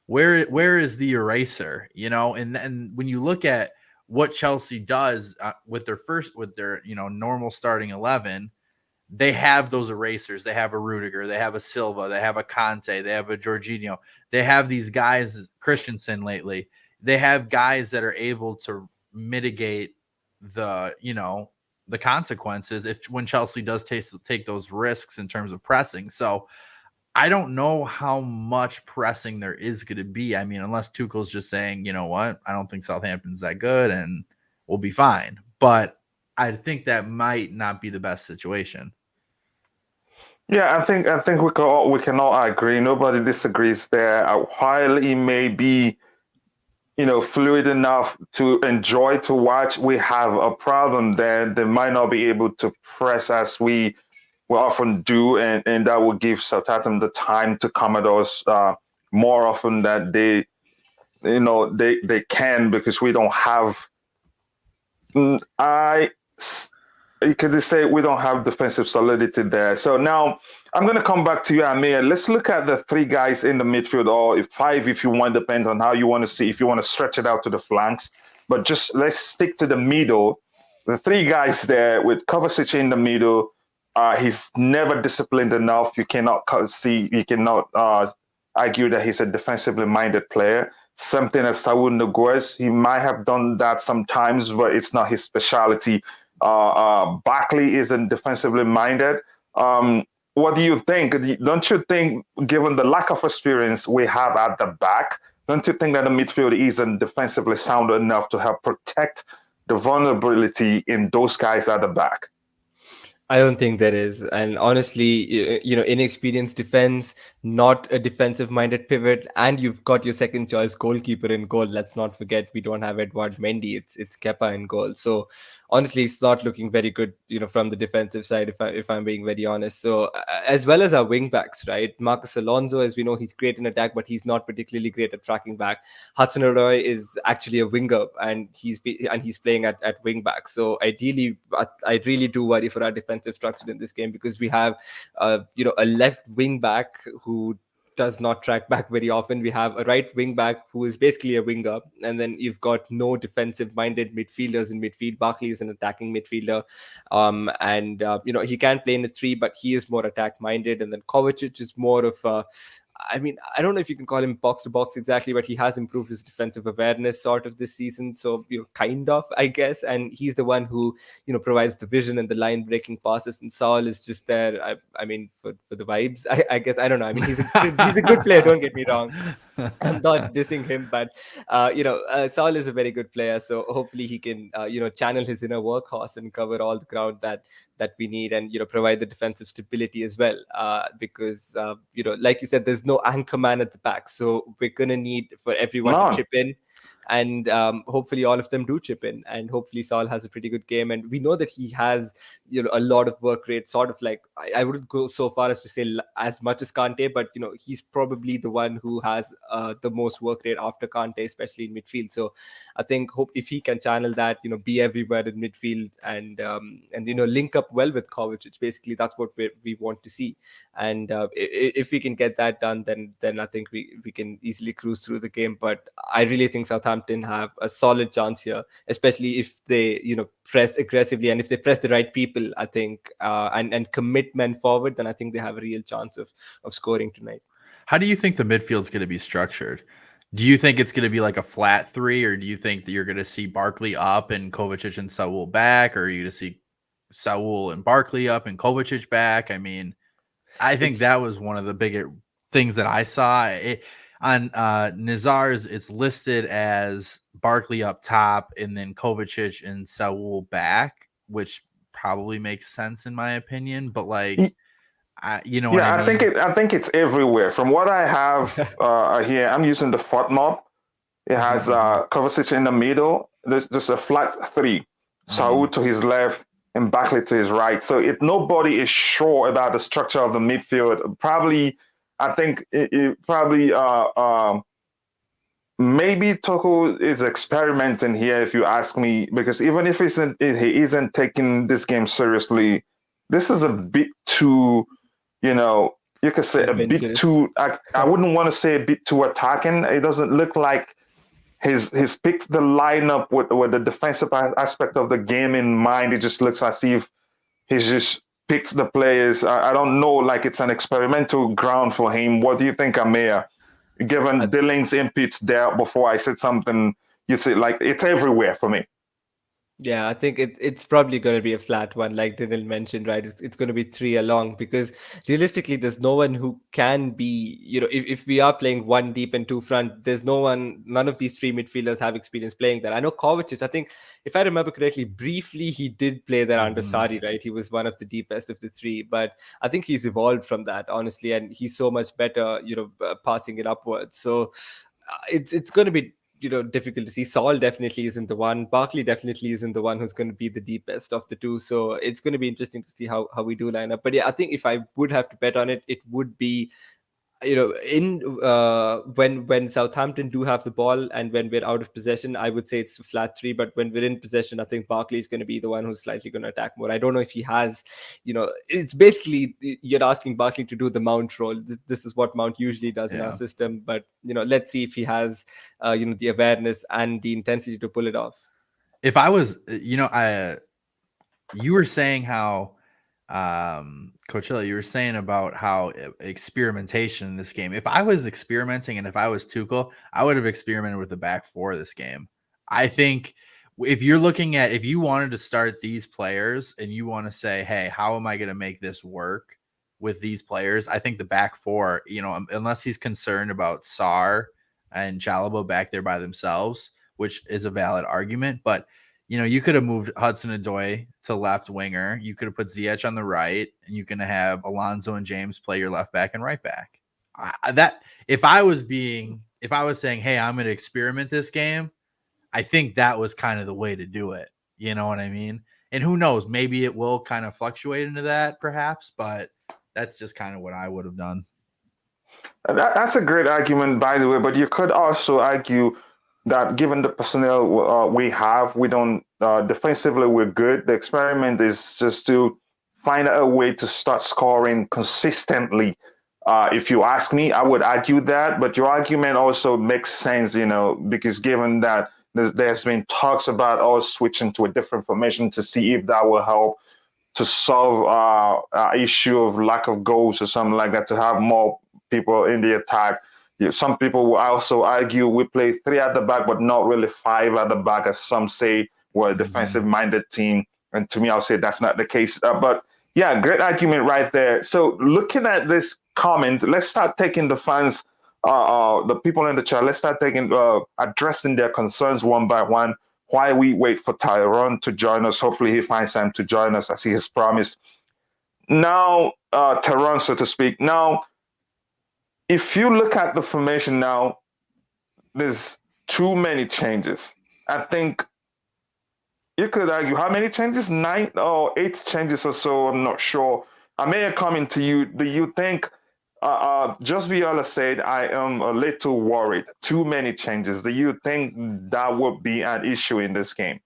Where is the eraser? And then when you look at what Chelsea does with their normal starting 11, they have those erasers. They have a Rudiger, they have a Silva, they have a Conte, they have a Jorginho. They have these guys, Christensen lately. They have guys that are able to mitigate the consequences when Chelsea does take those risks in terms of pressing. So I don't know how much pressing there is going to be. I mean, unless Tuchel's just saying, you know what, I don't think Southampton's that good and we'll be fine. But I think that might not be the best situation. Yeah, I think we can all agree. Nobody disagrees there. While he may be, fluid enough to enjoy to watch, we have a problem there. They might not be able to press as we often do, and that will give Southampton the time to come at us more often that they can, because we don't have. You could just say we don't have defensive solidity there. So now I'm going to come back to you, Ameya. Let's look at the three guys in the midfield, or five if you want, depends on how you want to see, if you want to stretch it out to the flanks. But just let's stick to the middle. The three guys there with Kovacic in the middle. He's never disciplined enough. You cannot argue that he's a defensively minded player. Something as Saúl Ñíguez, he might have done that sometimes, but it's not his specialty. Barkley isn't defensively minded. What do you think? Don't you think, given the lack of experience we have at the back, don't you think that the midfield isn't defensively sound enough to help protect the vulnerability in those guys at the back? I don't think there is. And honestly, inexperienced defense, not a defensive-minded pivot, and you've got your second choice goalkeeper in goal. Let's not forget we don't have Edouard Mendy. It's Kepa in goal. So honestly, it's not looking very good, from the defensive side, if I'm being very honest. So as well as our wing backs, right? Marcus Alonso, as we know, he's great in attack, but he's not particularly great at tracking back. Hudson-Odoi is actually a winger, and he's playing at wing back. So ideally, I really do worry for our defensive structure in this game, because we have a left wing back who does not track back very often. We have a right wing back who is basically a winger, and then you've got no defensive minded midfielders in midfield. Barkley is an attacking midfielder, and he can play in a 3, but he is more attack minded. And then Kovacic is more of I don't know if you can call him box to box exactly, but he has improved his defensive awareness sort of this season. So, kind of, I guess. And he's the one who, provides the vision and the line breaking passes. And Saul is just there. For the vibes, I guess. I don't know. I mean, he's a good player. Don't get me wrong. I'm not dissing him, but Saul is a very good player. So hopefully he can, channel his inner workhorse and cover all the ground that we need, and provide the defensive stability as well. Because like you said, there's no anchor man at the back, so we're gonna need for everyone to chip in. And hopefully all of them do chip in, and hopefully Saul has a pretty good game. And we know that he has a lot of work rate, sort of like, I wouldn't go so far as to say as much as Kante, but he's probably the one who has the most work rate after Kante, especially in midfield. So I think if he can channel that, be everywhere in midfield, and link up well with Kovacic, basically that's what we want to see. And if we can get that done, then I think we can easily cruise through the game. But I really think Southampton have a solid chance here, especially if they press aggressively, and if they press the right people, I think, and commit men forward, then I think they have a real chance of scoring tonight. How do you think the midfield's going to be structured? Do you think it's going to be like a flat 3, or do you think that you're going to see Barkley up and Kovacic and Saúl back, or are you going to see Saúl and Barkley up and Kovacic back? I mean, I think that was one of the bigger things that I saw. On Nizar's, it's listed as Barkley up top and then Kovacic and Saúl back, which probably makes sense in my opinion. But like, I think it's everywhere. From what I have here, I'm using the FODMAP. It has Kovacic in the middle. There's just a flat 3. Saúl to his left and Barkley to his right. So if nobody is sure about the structure of the midfield, probably, I think maybe Tuchel is experimenting here, if you ask me, because even if he isn't taking this game seriously, this is a bit too, you could say a bit too, I wouldn't want to say a bit too attacking. It doesn't look like he's picked the lineup with the defensive aspect of the game in mind. It just looks as if he's just picked the players. I don't know, like it's an experimental ground for him. What do you think, Ameya? Given Dylan's inputs there before I said something, you see, like it's everywhere for me. Yeah, I think it's probably going to be a flat one, like Dylan mentioned, right? It's going to be 3 along, because realistically, there's no one who can be, if we are playing 1 deep and 2 front, there's none of these 3 midfielders have experience playing that. I know Kovacic, I think, if I remember correctly, briefly, he did play there under Sarri, right? He was one of the deepest of the 3, but I think he's evolved from that, honestly, and he's so much better, passing it upwards. So it's going to be difficult to see. Saul definitely isn't the one. Barkley definitely isn't the one who's going to be the deepest of the 2. So it's going to be interesting to see how we do line up. But yeah, I think if I would have to bet on it, it would be when Southampton do have the ball and when we're out of possession, I would say it's a flat 3. But when we're in possession, I think Barkley is going to be the one who's slightly going to attack more. I don't know if he has, it's basically you're asking Barkley to do the Mount role. This is what Mount usually does in our system. But let's see if he has the awareness and the intensity to pull it off. If I was, you were saying how. Coachila, you were saying about how experimentation in this game. If I was experimenting and if I was Tuchel, I would have experimented with the back 4 this game. I think if you're looking at, if you wanted to start these players and you want to say, hey, how am I going to make this work with these players? I think the back 4, unless he's concerned about Sarr and Chalobah back there by themselves, which is a valid argument, but you could have moved Hudson-Odoi to left winger. You could have put Ziyech on the right, and you can have Alonso and James play your left back and right back. If I was saying, hey, I'm going to experiment this game, I think that was kind of the way to do it. You know what I mean? And who knows, maybe it will kind of fluctuate into that perhaps, but that's just kind of what I would have done. That's a great argument, by the way, but you could also argue that given the personnel we have, we don't defensively we're good. The experiment is just to find a way to start scoring consistently. If you ask me, I would argue that, but your argument also makes sense, because given that there's been talks about us switching to a different formation to see if that will help to solve issue of lack of goals or something like that, to have more people in the attack. Some people will also argue we play 3 at the back, but not really 5 at the back, as some say we're a defensive-minded team. And to me, I'll say that's not the case. But yeah, great argument right there. So looking at this comment, let's start taking the fans, the people in the chat, let's start taking addressing their concerns one by one. Why we wait for Tyrone to join us. Hopefully he finds time to join us as he has promised. Now, Tyrone, so to speak. Now, if you look at the formation now, there's too many changes. I think you could argue how many changes? 9 or 8 changes or so. I'm not sure. Ameya, coming to you. Do you think, just Viola said, I am a little worried. Too many changes. Do you think that would be an issue in this game?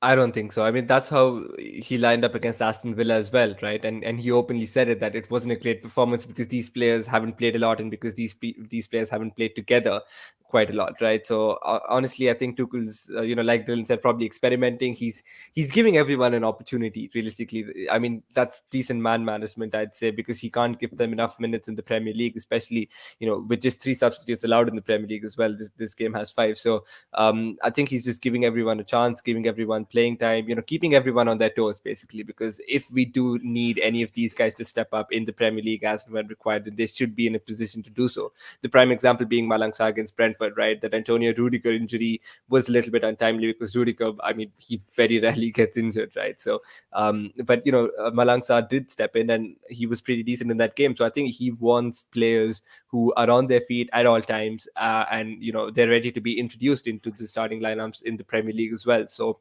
I don't think so. I mean, that's how he lined up against Aston Villa as well, right? And he openly said it, that it wasn't a great performance because these players haven't played a lot and because these players haven't played together quite a lot, right? So honestly, I think Tuchel's, like Dylan said, probably experimenting. He's giving everyone an opportunity. Realistically, I mean, that's decent man management, I'd say, because he can't give them enough minutes in the Premier League, especially with just 3 substitutes allowed in the Premier League as well. This game has 5, so I think he's just giving everyone a chance, giving everyone playing time, keeping everyone on their toes, basically, because if we do need any of these guys to step up in the Premier League as and when required, then they should be in a position to do so. The prime example being Malang Sarr against Brentford, right? That Antonio Rudiger injury was a little bit untimely because Rudiger, I mean, he very rarely gets injured, right? So, but Malang Sarr did step in and he was pretty decent in that game. So I think he wants players who are on their feet at all times and they're ready to be introduced into the starting lineups in the Premier League as well. So,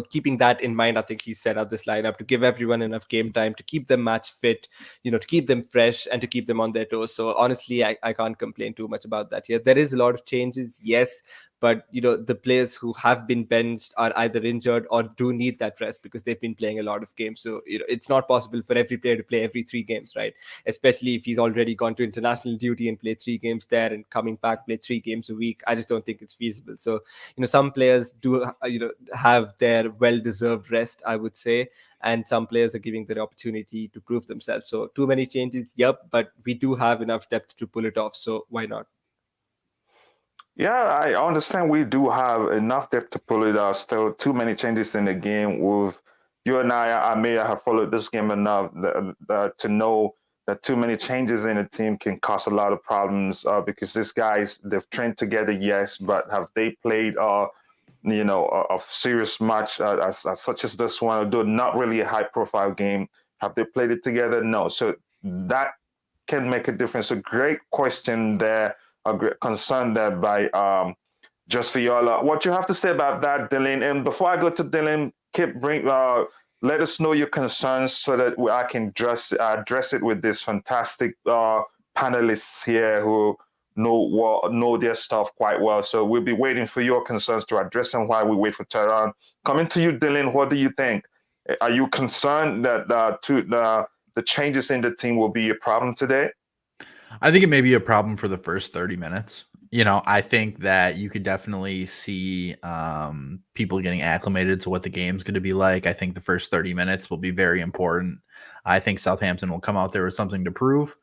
keeping that in mind, I think he set up this lineup to give everyone enough game time, to keep them match fit, to keep them fresh and to keep them on their toes. So honestly, I can't complain too much about that here. There is a lot of changes, yes, but the players who have been benched are either injured or do need that rest because they've been playing a lot of games. So it's not possible for every player to play every 3 games, right? Especially if he's already gone to international duty and played 3 games there and coming back play 3 games a week. I just don't think it's feasible. So some players do have their well-deserved rest, I would say, and some players are giving their opportunity to prove themselves. So too many changes, yep, but we do have enough depth to pull it off, so why not? Yeah, I understand we do have enough depth to pull it off. Still, too many changes in the game. With you and I may have followed this game enough to know that too many changes in a team can cause a lot of problems. Because these guys, they've trained together, yes, but have they played a serious match as such as this one, although not really a high-profile game? Have they played it together? No. So that can make a difference. A great question there, a great concern there by Just Viola. What you have to say about that, Dylan? And before I go to Dylan, let us know your concerns so that I can address it with these fantastic panelists here who know their stuff quite well. So we'll be waiting for your concerns to address them while we wait for Tehran. Coming to you, Dylan, what do you think? Are you concerned that the changes in the team will be a problem today? I think it may be a problem for the first 30 minutes. I think that you could definitely see people getting acclimated to what the game's going to be like. I think the first 30 minutes will be very important. I think Southampton will come out there with something to prove,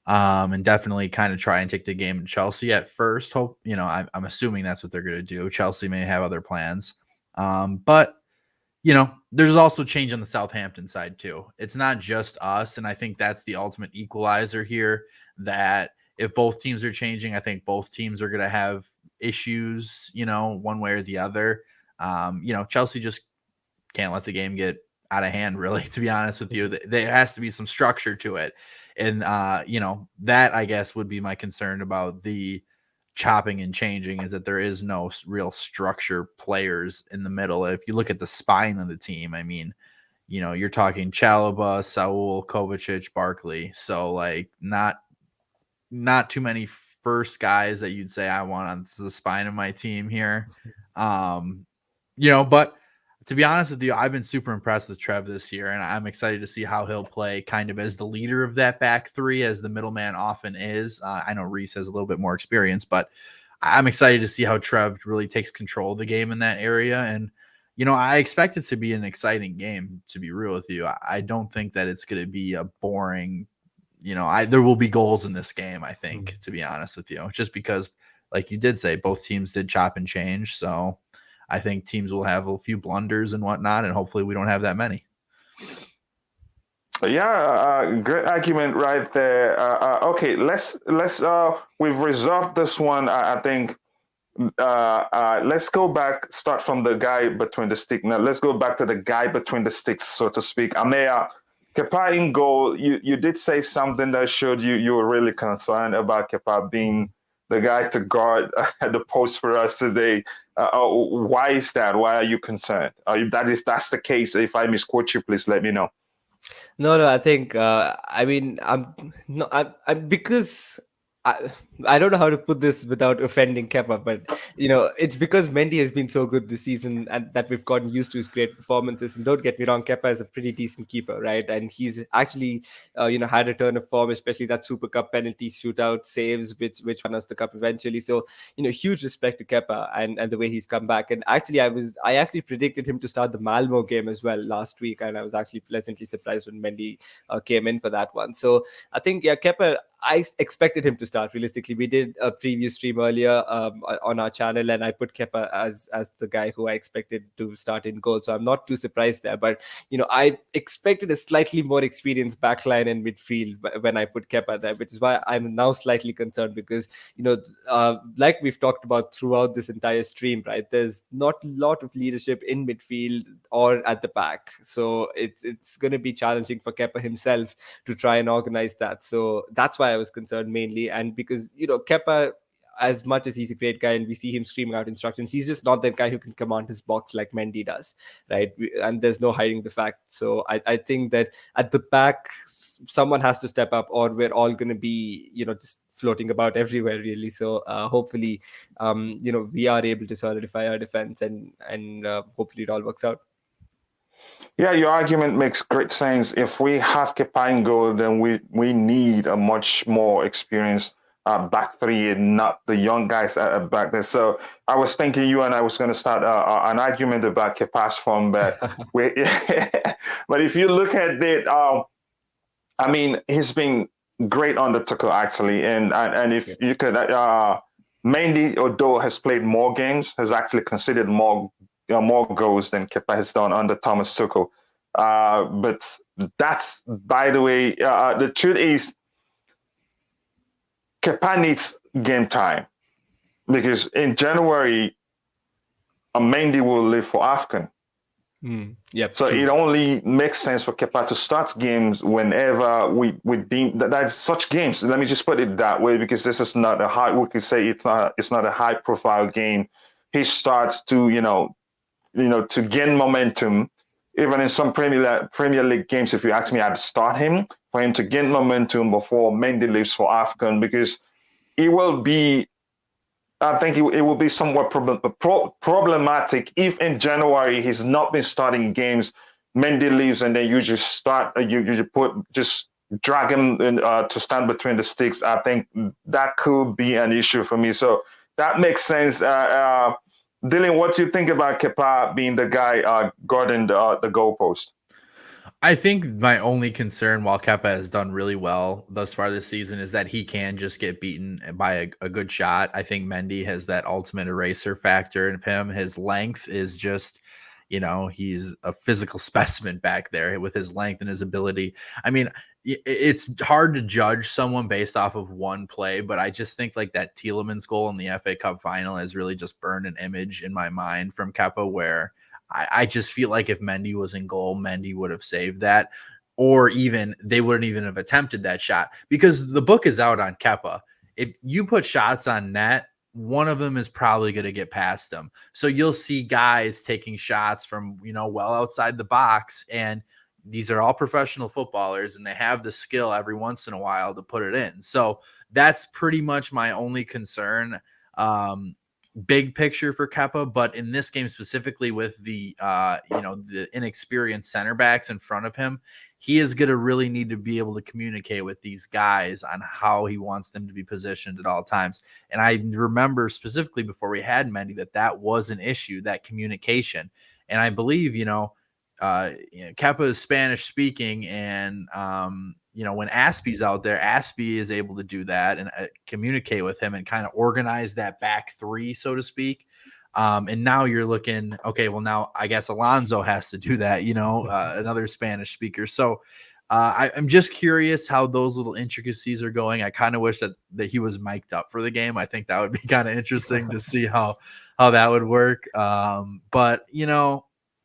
and definitely kind of try and take the game to Chelsea at first. Hope, I'm assuming that's what they're going to do. Chelsea may have other plans. But there's also change on the Southampton side too. It's not just us. And I think that's the ultimate equalizer here, that if both teams are changing, I think both teams are going to have issues, one way or the other. Chelsea just can't let the game get out of hand, really, to be honest with you. There has to be some structure to it. And, that, I guess, would be my concern about the chopping and changing, is that there is no real structure players in the middle. If you look at the spine of the team, I mean, you're talking Chalobah, Saul, Kovacic, Barkley. So like not too many first guys that you'd say I want on the spine of my team here. But to be honest with you, I've been super impressed with Trev this year, and I'm excited to see how he'll play kind of as the leader of that back three, as the middleman often is. I know Reece has a little bit more experience, but I'm excited to see how Trev really takes control of the game in that area. And, I expect it to be an exciting game, to be real with you. I don't think that it's going to be a boring, there will be goals in this game, I think, to be honest with you, just because, like you did say, both teams did chop and change. So I think teams will have a few blunders and whatnot, and hopefully we don't have that many. Yeah, great argument right there. Okay, let's we've resolved this one. I think. Let's go back. Start from the guy between the sticks. Now let's go back to the guy between the sticks, so to speak. Ameya, Kepa in goal. You did say something that showed you were really concerned about Kepa being the guy to guard the post for us today. Why is that? Why are you concerned? If that's the case, if I misquote you, please let me know. No, I think because I don't know how to put this without offending Kepa, but it's because Mendy has been so good this season and that we've gotten used to his great performances. And don't get me wrong, Kepa is a pretty decent keeper, right? And he's actually had a turn of form, especially that Super Cup penalty shootout saves, which won us the cup eventually. So huge respect to Kepa and the way he's come back. And actually, I actually predicted him to start the Malmo game as well last week, and I was actually pleasantly surprised when Mendy came in for that one. So I think Kepa, I expected him to start. Realistically, we did a preview stream earlier on our channel, and I put Kepa as the guy who I expected to start in goal. So I'm not too surprised there. But I expected a slightly more experienced backline and midfield when I put Kepa there, which is why I'm now slightly concerned because like we've talked about throughout this entire stream, right? There's not a lot of leadership in midfield or at the back, so it's going to be challenging for Kepa himself to try and organize that. So that's why I was concerned mainly, and because Kepa, as much as he's a great guy and we see him screaming out instructions, he's just not that guy who can command his box like Mendy does, right? And there's no hiding the fact. So I think that at the back, someone has to step up, or we're all going to be, just floating about everywhere, really. So hopefully, we are able to solidify our defense, and hopefully it all works out. Yeah, your argument makes great sense. If we have Kepa in goal, then we need a much more experienced back three and not the young guys back there. So I was thinking you and I was going to start an argument about Kepa's form, but but if you look at it, I mean, he's been great on the Tuchel actually, and if you could, Mendy, although has played more games, has actually conceded more goals than Kepa has done under Thomas Tuchel. But that's, by the way, the truth is, Kepa needs game time because in January, Mendy will leave for AFCON. Yep. So true. it only makes sense for Kepa to start games whenever we deem that's such games. Let me just put it that way, because this is not a high. We could say it's not a high profile game. He starts to to gain momentum. Even in some Premier League games, if you ask me, I'd start him for him to gain momentum before Mendy leaves for AFCON, because it will be. I think it will be somewhat problematic if in January he's not been starting games. Mendy leaves, and then you just start. You just drag him to stand between the sticks. I think that could be an issue for me. So that makes sense. Dylan, what do you think about Kepa being the guy guarding the goalpost? I think my only concern, while Kepa has done really well thus far this season, is that he can just get beaten by a good shot. I think Mendy has that ultimate eraser factor in him. His length is just, he's a physical specimen back there with his length and his ability. I mean, it's hard to judge someone based off of one play, but I just think like that Tielemans goal in the FA Cup final has really just burned an image in my mind from Kepa, where I just feel like if Mendy was in goal, Mendy would have saved that, or even they wouldn't even have attempted that shot, because the book is out on Kepa. If you put shots on net, one of them is probably going to get past them. So you'll see guys taking shots from, well outside the box, and these are all professional footballers, and they have the skill every once in a while to put it in. So that's pretty much my only concern. Big picture for Kepa, but in this game specifically with the the inexperienced center backs in front of him, he is going to really need to be able to communicate with these guys on how he wants them to be positioned at all times. And I remember specifically before we had Mendy that was an issue, that communication. And I believe Kepa is Spanish speaking, and when Aspie's out there, Aspie is able to do that and communicate with him and kind of organize that back three, so to speak. And now you're looking, okay, well, now I guess Alonso has to do that, another Spanish speaker. So I'm just curious how those little intricacies are going. I kind of wish that he was mic'd up for the game. I think that would be kind of interesting to see how that would work. But,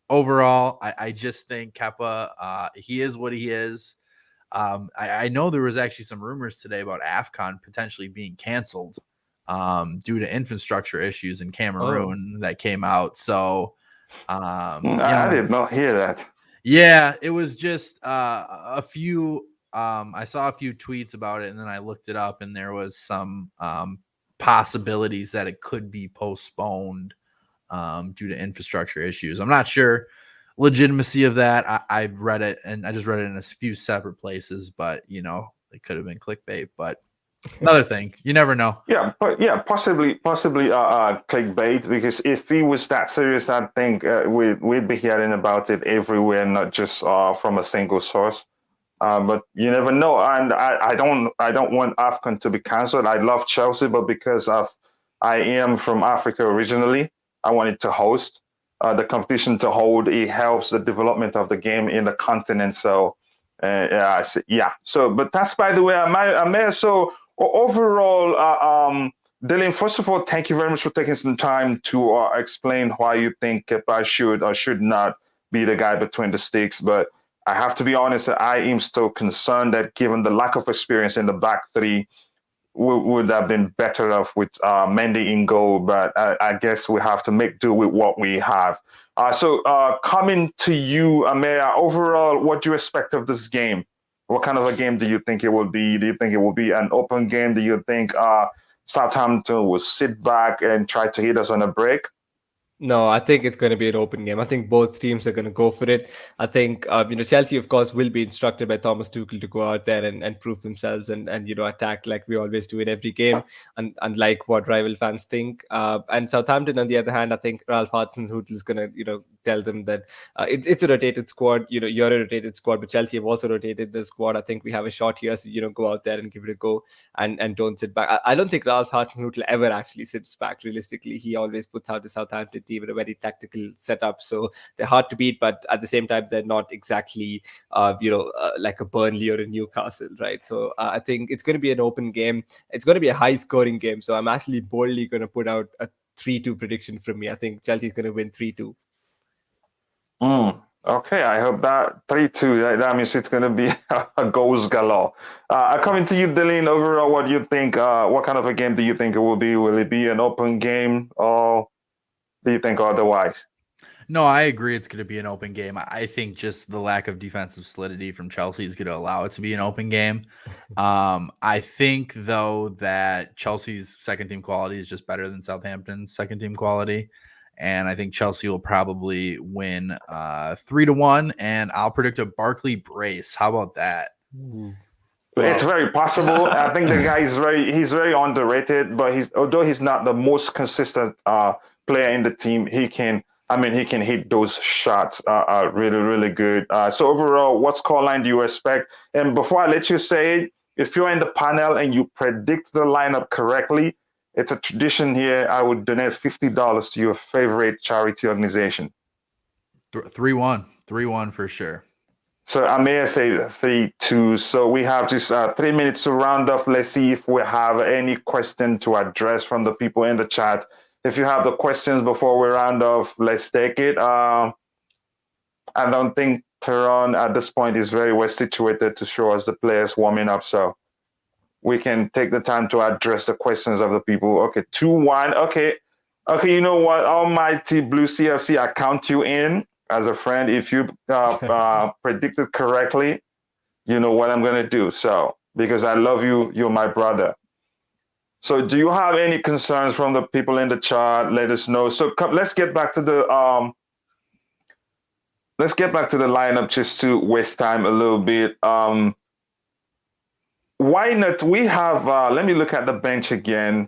overall, I just think Kepa, he is what he is. I know there was actually some rumors today about AFCON potentially being canceled due to infrastructure issues in Cameroon that came out. So I did not hear that. Yeah, it was just a few. I saw a few tweets about it, and then I looked it up, and there was some possibilities that it could be postponed due to infrastructure issues. I'm not sure legitimacy of that. I've read it, and I just read it in a few separate places, but it could have been clickbait. But another thing, you never know. Yeah, but possibly clickbait, because if he was that serious, I think we'd be hearing about it everywhere, not just from a single source. But you never know, and I don't want AFCON to be cancelled. I love Chelsea, but because I am from Africa originally, I wanted to host the competition to hold. It helps the development of the game in the continent. So So, but that's, by the way, Ameya. So overall, Dylan, first of all, thank you very much for taking some time to explain why you think Kepa should or should not be the guy between the sticks. But I have to be honest, I am still concerned that given the lack of experience in the back three, would have been better off with Mendy in goal, but I guess we have to make do with what we have. So coming to you, Ameya, overall, what do you expect of this game? What kind of a game do you think it will be? Do you think it will be an open game? Do you think Southampton will sit back and try to hit us on a break? No, I think it's going to be an open game. I think both teams are going to go for it. I think Chelsea, of course, will be instructed by Thomas Tuchel to go out there and prove themselves and attack like we always do in every game, and unlike what rival fans think. And Southampton, on the other hand, I think Ralph Hasenhuttl is going to tell them that it's a rotated squad. You're a rotated squad, but Chelsea have also rotated the squad. I think we have a shot here, so go out there and give it a go and don't sit back. I don't think Ralph Hasenhuttl ever actually sits back. Realistically, he always puts out the Southampton team with a very tactical setup, so they're hard to beat, but at the same time they're not exactly like a Burnley or a Newcastle, right? So I think it's going to be an open game. It's going to be a high scoring game, so I'm actually boldly going to put out a 3-2 prediction from me. I think Chelsea's going to win 3-2. Okay, I hope that 3-2. That means it's going to be a goals galore. Coming to you, Dylan, overall, what do you think? What kind of a game do you think it will be? Will it be an open game, or do you think otherwise? No, I agree. It's going to be an open game. I think just the lack of defensive solidity from Chelsea is going to allow it to be an open game. I think, though, that Chelsea's second team quality is just better than Southampton's second team quality. And I think Chelsea will probably win 3-1. And I'll predict a Barkley brace. How about that? It's very possible. I think the guy is he's very underrated, but although he's not the most consistent player in the team, he can hit those shots really, really good. So overall, what scoreline do you expect? And before I let you say it, if you're in the panel and you predict the lineup correctly, it's a tradition here. I would donate $50 to your favorite charity organization. 3-1. 3-1 for sure. So I may say 3-2. So we have just 3 minutes to round off. Let's see if we have any question to address from the people in the chat. If you have the questions before we round off, let's take it. I don't think Tehran at this point is very well situated to show us the players warming up. So we can take the time to address the questions of the people. Okay, 2-1. Okay, you know what? Almighty Blue CFC, I count you in as a friend. If you predicted correctly, you know what I'm going to do. So, because I love you, you're my brother. So do you have any concerns from the people in the chat? Let us know. So let's get back to the lineup just to waste time a little bit. Why not? We have let me look at the bench again.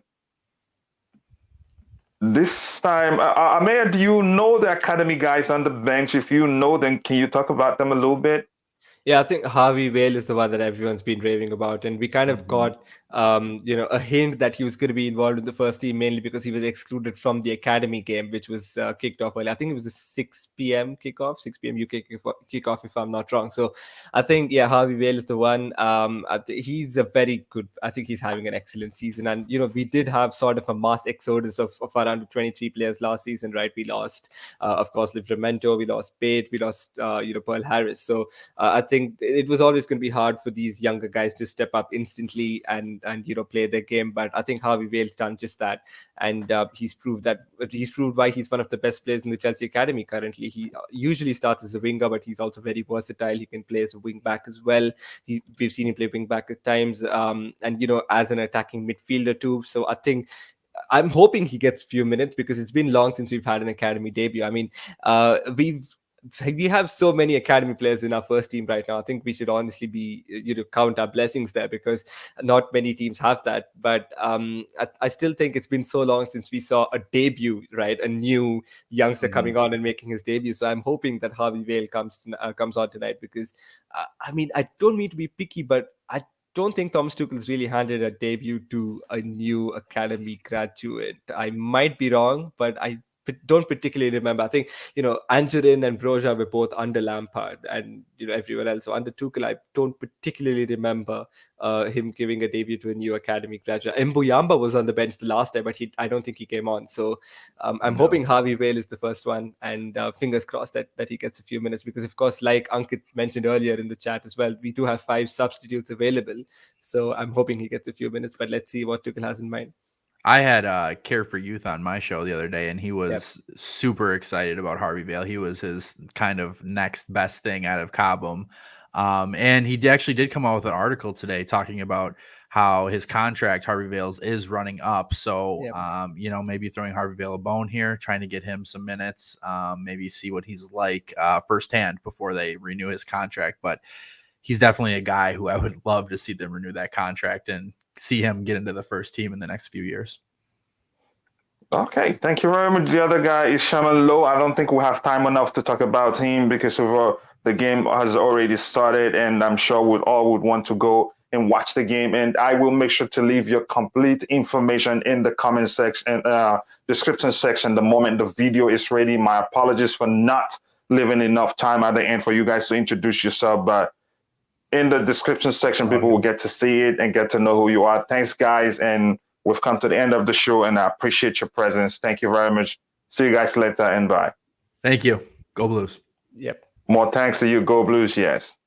This time, Ameya, do you know the academy guys on the bench? If you know them, can you talk about them a little bit? Yeah, I think Harvey Bale is the one that everyone's been raving about, and we kind of got a hint that he was going to be involved in the first team mainly because he was excluded from the academy game, which was kicked off early. I think it was a 6 p.m. kickoff, 6 p.m. UK kickoff, if I'm not wrong. So I think Harvey Bale is the one. He's a very good. I think he's having an excellent season, and we did have sort of a mass exodus of around 23 players last season, right? We lost, of course, Livramento, we lost Bate, we lost Pearl Harris. So I think it was always going to be hard for these younger guys to step up instantly and play their game. But I think Harvey Bale's done just that, and he's proved why he's one of the best players in the Chelsea academy currently. He usually starts as a winger, but he's also very versatile. He can play as a wing back as well. We've seen him play wing back at times, and as an attacking midfielder too. So I think I'm hoping he gets a few minutes because it's been long since we've had an academy debut. I mean, we have so many academy players in our first team right now. I think we should honestly be count our blessings there because not many teams have that. But I still think it's been so long since we saw a debut, right? A new youngster coming on and making his debut. So I'm hoping that Harvey Bale comes on tonight because I don't mean to be picky, but I don't think Thomas Tuchel's really handed a debut to a new academy graduate. I might be wrong, but I don't particularly remember. I think, Angerin and Broja were both under Lampard, and everyone else. So under Tuchel, I don't particularly remember him giving a debut to a new academy graduate. Mbuyamba was on the bench the last time, but I don't think he came on. So I'm hoping Harvey Bale is the first one, and fingers crossed that he gets a few minutes, because of course, like Ankit mentioned earlier in the chat as well, we do have 5 substitutes available. So I'm hoping he gets a few minutes, but let's see what Tuchel has in mind. I had Care for Youth on my show the other day, and he was super excited about Harvey Bale. He was his kind of next best thing out of Cobham. And he actually did come out with an article today talking about how his contract, Harvey Bale's, is running up. So, maybe throwing Harvey Bale a bone here, trying to get him some minutes, maybe see what he's like firsthand before they renew his contract. But he's definitely a guy who I would love to see them renew that contract and see him get into the first team in the next few years. Okay, thank you very much. The other guy is Shaman Lowe. I don't think we have time enough to talk about him because of the game has already started, and I'm sure we all would want to go and watch the game. And I will make sure to leave your complete information in the comment section, description section, the moment the video is ready. My apologies for not leaving enough time at the end for you guys to introduce yourself, but in the description section, people will get to see it and get to know who you are. Thanks, guys. And we've come to the end of the show, and I appreciate your presence. Thank you very much. See you guys later, and bye. Thank you. Go Blues. Yep. More thanks to you. Go Blues. Yes.